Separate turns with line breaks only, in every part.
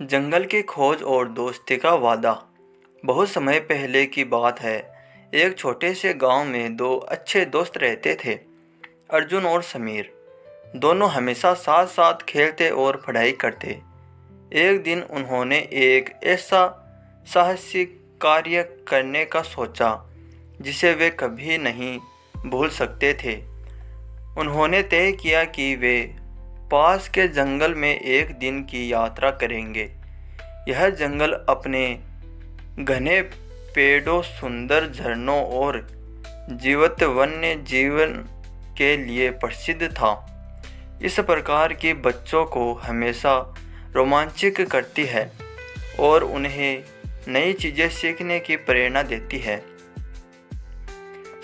जंगल की खोज और दोस्ती का वादा। बहुत समय पहले की बात है। एक छोटे से गांव में दो अच्छे दोस्त रहते थे, अर्जुन और समीर। दोनों हमेशा साथ साथ खेलते और पढ़ाई करते। एक दिन उन्होंने एक ऐसा साहसिक कार्य करने का सोचा जिसे वे कभी नहीं भूल सकते थे। उन्होंने तय किया कि वे पास के जंगल में एक दिन की यात्रा करेंगे। यह जंगल अपने घने पेड़ों, सुंदर झरनों और जीवंत वन्य जीवन के लिए प्रसिद्ध था। इस प्रकार की बच्चों को हमेशा रोमांचित करती है और उन्हें नई चीज़ें सीखने की प्रेरणा देती है।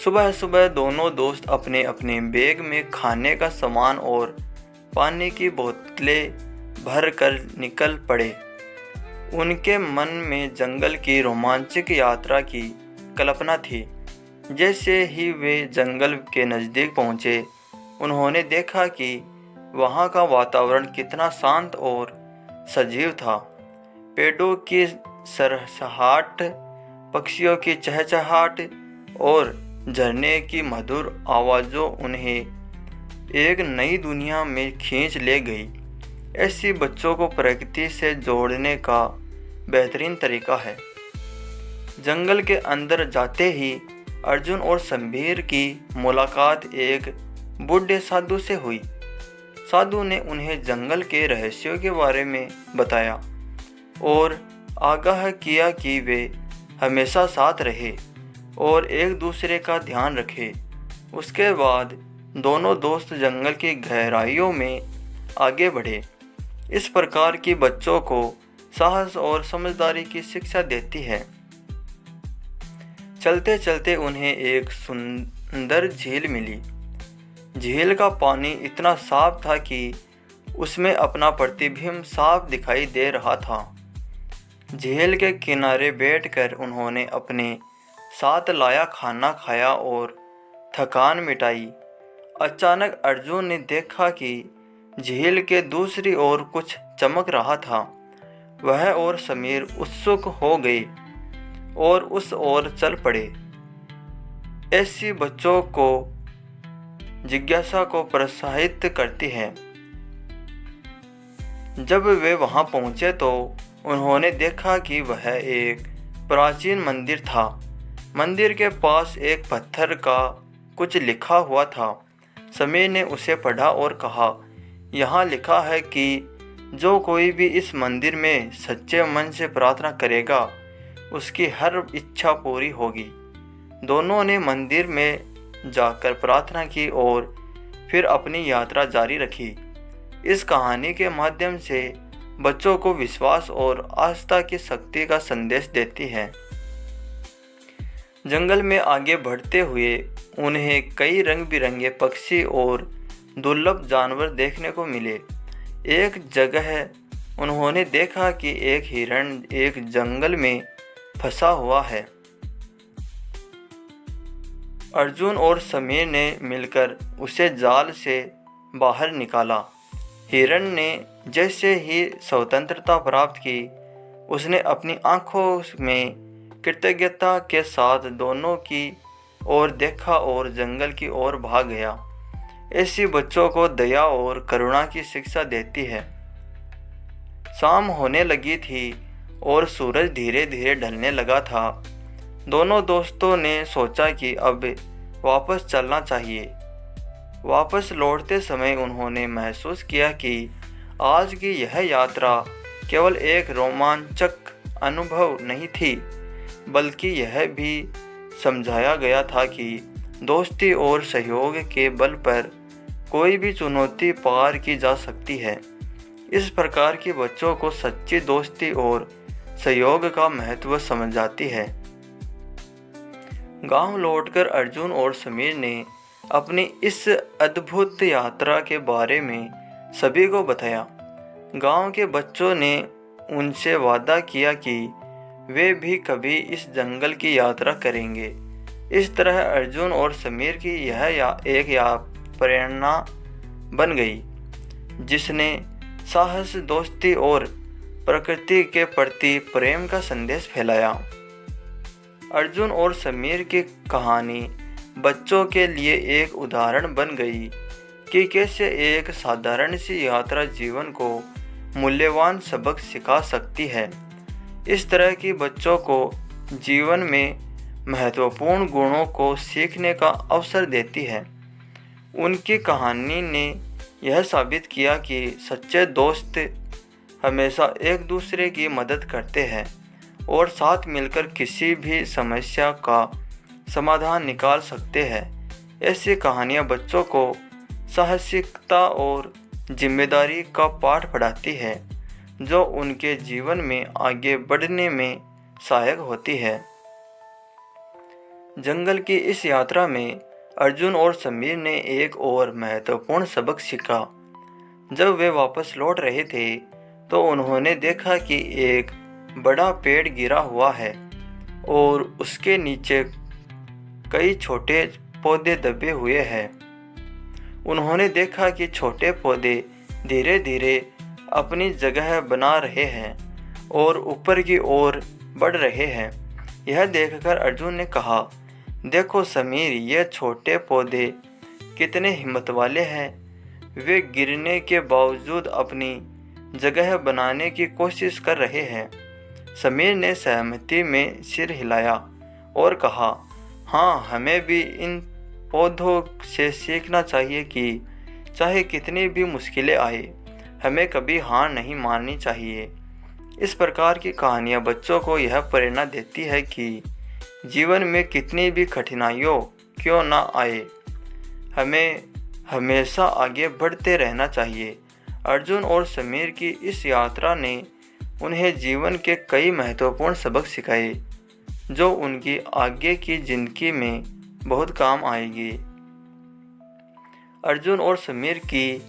सुबह सुबह दोनों दोस्त अपने अपने बैग में खाने का सामान और पानी की बोतलें भर कर निकल पड़े। उनके मन में जंगल की रोमांचक यात्रा की कल्पना थी। जैसे ही वे जंगल के नज़दीक पहुँचे, उन्होंने देखा कि वहाँ का वातावरण कितना शांत और सजीव था। पेड़ों की सरसराहट, पक्षियों की चहचहाट और झरने की मधुर आवाज़ों उन्हें एक नई दुनिया में खींच ले गई। ऐसी बच्चों को प्रकृति से जोड़ने का बेहतरीन तरीका है। जंगल के अंदर जाते ही अर्जुन और समीर की मुलाकात एक बूढ़े साधु से हुई। साधु ने उन्हें जंगल के रहस्यों के बारे में बताया और आगाह किया कि वे हमेशा साथ रहे और एक दूसरे का ध्यान रखें। उसके बाद दोनों दोस्त जंगल की गहराइयों में आगे बढ़े। इस प्रकार की बच्चों को साहस और समझदारी की शिक्षा देती है। चलते चलते उन्हें एक सुंदर झील मिली। झील का पानी इतना साफ था कि उसमें अपना प्रतिबिंब साफ दिखाई दे रहा था। झील के किनारे बैठकर उन्होंने अपने साथ लाया खाना खाया और थकान मिटाई। अचानक अर्जुन ने देखा कि झील के दूसरी ओर कुछ चमक रहा था। वह और समीर उत्सुक हो गए और उस ओर चल पड़े। ऐसी बच्चों को जिज्ञासा को प्रोत्साहित करती है। जब वे वहां पहुंचे तो उन्होंने देखा कि वह एक प्राचीन मंदिर था। मंदिर के पास एक पत्थर का कुछ लिखा हुआ था। समीर ने उसे पढ़ा और कहा, यहाँ लिखा है कि जो कोई भी इस मंदिर में सच्चे मन से प्रार्थना करेगा, उसकी हर इच्छा पूरी होगी। दोनों ने मंदिर में जाकर प्रार्थना की और फिर अपनी यात्रा जारी रखी। इस कहानी के माध्यम से बच्चों को विश्वास और आस्था की शक्ति का संदेश देती है। जंगल में आगे बढ़ते हुए उन्हें कई रंग बिरंगे पक्षी और दुर्लभ जानवर देखने को मिले। एक जगह उन्होंने देखा कि एक हिरण एक जंगल में फंसा हुआ है। अर्जुन और समीर ने मिलकर उसे जाल से बाहर निकाला। हिरण ने जैसे ही स्वतंत्रता प्राप्त की, उसने अपनी आंखों में कृतज्ञता के साथ दोनों की ओर देखा और जंगल की ओर भाग गया। ऐसी बच्चों को दया और करुणा की शिक्षा देती है। शाम होने लगी थी और सूरज धीरे धीरे ढलने लगा था। दोनों दोस्तों ने सोचा कि अब वापस चलना चाहिए। वापस लौटते समय उन्होंने महसूस किया कि आज की यह यात्रा केवल एक रोमांचक अनुभव नहीं थी, बल्कि यह भी समझाया गया था कि दोस्ती और सहयोग के बल पर कोई भी चुनौती पार की जा सकती है। इस प्रकार की बच्चों को सच्ची दोस्ती और सहयोग का महत्व समझ जाती है। गांव लौटकर अर्जुन और समीर ने अपनी इस अद्भुत यात्रा के बारे में सभी को बताया। गांव के बच्चों ने उनसे वादा किया कि वे भी कभी इस जंगल की यात्रा करेंगे। इस तरह अर्जुन और समीर की यह एक प्रेरणा बन गई, जिसने साहस, दोस्ती और प्रकृति के प्रति प्रेम का संदेश फैलाया। अर्जुन और समीर की कहानी बच्चों के लिए एक उदाहरण बन गई कि कैसे एक साधारण सी यात्रा जीवन को मूल्यवान सबक सिखा सकती है। इस तरह की बच्चों को जीवन में महत्वपूर्ण गुणों को सीखने का अवसर देती है। उनकी कहानी ने यह साबित किया कि सच्चे दोस्त हमेशा एक दूसरे की मदद करते हैं और साथ मिलकर किसी भी समस्या का समाधान निकाल सकते हैं। ऐसी कहानियाँ बच्चों को साहसिकता और जिम्मेदारी का पाठ पढ़ाती है, जो उनके जीवन में आगे बढ़ने में सहायक होती है। जंगल की इस यात्रा में अर्जुन और समीर ने एक और महत्वपूर्ण सबक सीखा। जब वे वापस लौट रहे थे तो उन्होंने देखा कि एक बड़ा पेड़ गिरा हुआ है और उसके नीचे कई छोटे पौधे दबे हुए हैं। उन्होंने देखा कि छोटे पौधे धीरे धीरे अपनी जगह बना रहे हैं और ऊपर की ओर बढ़ रहे हैं। यह देखकर अर्जुन ने कहा, देखो समीर, ये छोटे पौधे कितने हिम्मत वाले हैं। वे गिरने के बावजूद अपनी जगह बनाने की कोशिश कर रहे हैं। समीर ने सहमति में सिर हिलाया और कहा, हाँ, हमें भी इन पौधों से सीखना चाहिए कि चाहे कितनी भी मुश्किलें आए, हमें कभी हार नहीं माननी चाहिए। इस प्रकार की कहानियाँ बच्चों को यह प्रेरणा देती है कि जीवन में कितनी भी कठिनाइयों क्यों ना आए, हमें हमेशा आगे बढ़ते रहना चाहिए। अर्जुन और समीर की इस यात्रा ने उन्हें जीवन के कई महत्वपूर्ण सबक सिखाए, जो उनकी आगे की जिंदगी में बहुत काम आएगी। अर्जुन और समीर की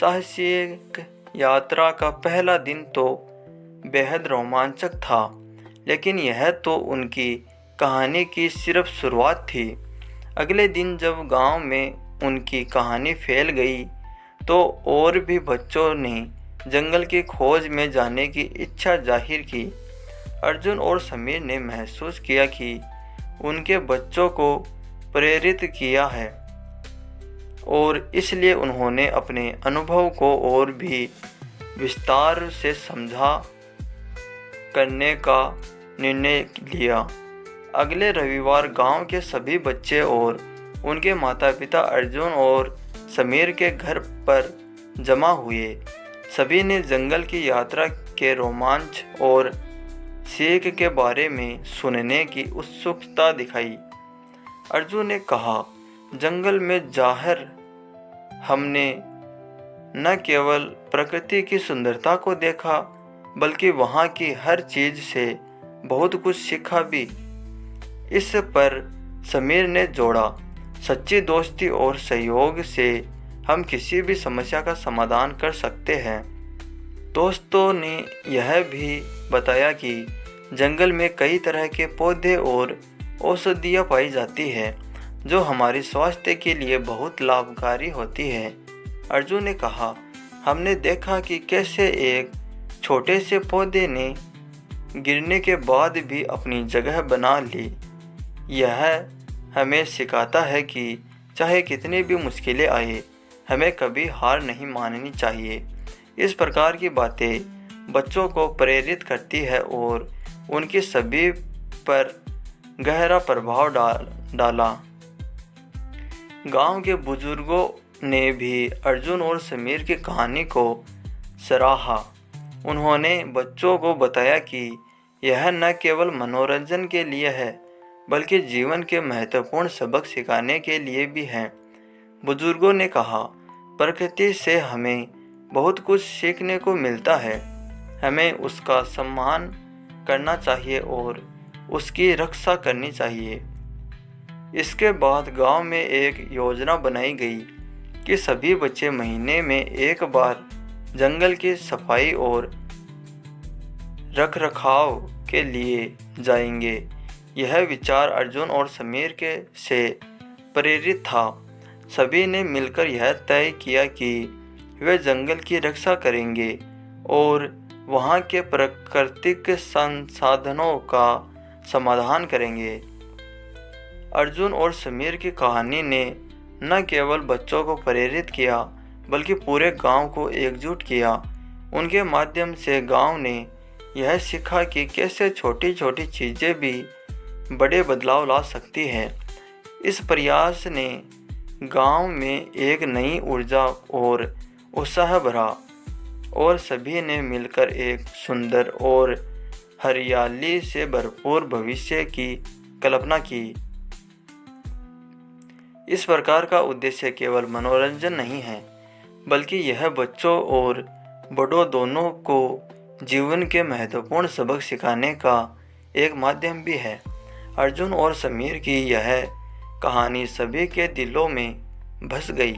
साहसिक यात्रा का पहला दिन तो बेहद रोमांचक था, लेकिन यह तो उनकी कहानी की सिर्फ शुरुआत थी। अगले दिन जब गांव में उनकी कहानी फैल गई तो और भी बच्चों ने जंगल की खोज में जाने की इच्छा जाहिर की। अर्जुन और समीर ने महसूस किया कि उनके बच्चों को प्रेरित किया है और इसलिए उन्होंने अपने अनुभव को और भी विस्तार से समझा करने का निर्णय लिया। अगले रविवार गांव के सभी बच्चे और उनके माता-पिता अर्जुन और समीर के घर पर जमा हुए। सभी ने जंगल की यात्रा के रोमांच और सीख के बारे में सुनने की उत्सुकता दिखाई। अर्जुन ने कहा, जंगल में जाकर हमने न केवल प्रकृति की सुंदरता को देखा, बल्कि वहाँ की हर चीज़ से बहुत कुछ सीखा भी। इस पर समीर ने जोड़ा, सच्ची दोस्ती और सहयोग से हम किसी भी समस्या का समाधान कर सकते हैं। दोस्तों ने यह भी बताया कि जंगल में कई तरह के पौधे और औषधियाँ पाई जाती है, जो हमारे स्वास्थ्य के लिए बहुत लाभकारी होती है। अर्जुन ने कहा, हमने देखा कि कैसे एक छोटे से पौधे ने गिरने के बाद भी अपनी जगह बना ली। यह हमें सिखाता है कि चाहे कितनी भी मुश्किलें आए, हमें कभी हार नहीं माननी चाहिए। इस प्रकार की बातें बच्चों को प्रेरित करती है और उनकी सभी पर गहरा प्रभाव डाला। गांव के बुजुर्गों ने भी अर्जुन और समीर की कहानी को सराहा। उन्होंने बच्चों को बताया कि यह न केवल मनोरंजन के लिए है, बल्कि जीवन के महत्वपूर्ण सबक सिखाने के लिए भी है। बुजुर्गों ने कहा, प्रकृति से हमें बहुत कुछ सीखने को मिलता है। हमें उसका सम्मान करना चाहिए और उसकी रक्षा करनी चाहिए। इसके बाद गांव में एक योजना बनाई गई कि सभी बच्चे महीने में एक बार जंगल की सफाई और रखरखाव के लिए जाएंगे। यह विचार अर्जुन और समीर के से प्रेरित था। सभी ने मिलकर यह तय किया कि वे जंगल की रक्षा करेंगे और वहाँ के प्राकृतिक संसाधनों का समाधान करेंगे। अर्जुन और समीर की कहानी ने न केवल बच्चों को प्रेरित किया बल्कि पूरे गांव को एकजुट किया। उनके माध्यम से गांव ने यह सीखा कि कैसे छोटी छोटी चीज़ें भी बड़े बदलाव ला सकती हैं। इस प्रयास ने गांव में एक नई ऊर्जा और उत्साह भरा और सभी ने मिलकर एक सुंदर और हरियाली से भरपूर भविष्य की कल्पना की। इस प्रकार का उद्देश्य केवल मनोरंजन नहीं है, बल्कि यह बच्चों और बड़ों दोनों को जीवन के महत्वपूर्ण सबक सिखाने का एक माध्यम भी है। अर्जुन और समीर की यह कहानी सभी के दिलों में बस गई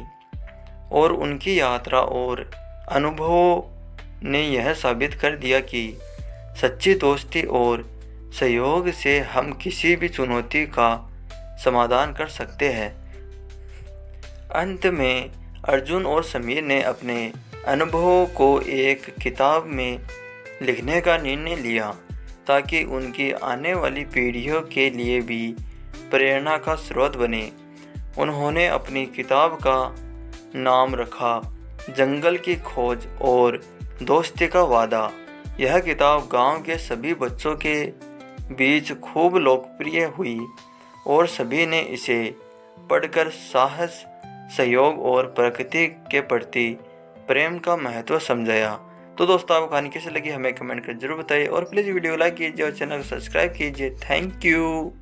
और उनकी यात्रा और अनुभवों ने यह साबित कर दिया कि सच्ची दोस्ती और सहयोग से हम किसी भी चुनौती का समाधान कर सकते हैं। अंत में अर्जुन और समीर ने अपने अनुभवों को एक किताब में लिखने का निर्णय लिया ताकि उनकी आने वाली पीढ़ियों के लिए भी प्रेरणा का स्रोत बने। उन्होंने अपनी किताब का नाम रखा जंगल की खोज और दोस्ती का वादा। यह किताब गांव के सभी बच्चों के बीच खूब लोकप्रिय हुई और सभी ने इसे पढ़कर साहस, सहयोग और प्रकृति के प्रति प्रेम का महत्व समझाया। तो दोस्तों, आपको कहानी कैसी लगी हमें कमेंट कर जरूर बताइए और प्लीज़ वीडियो लाइक कीजिए और चैनल को सब्सक्राइब कीजिए। Thank you.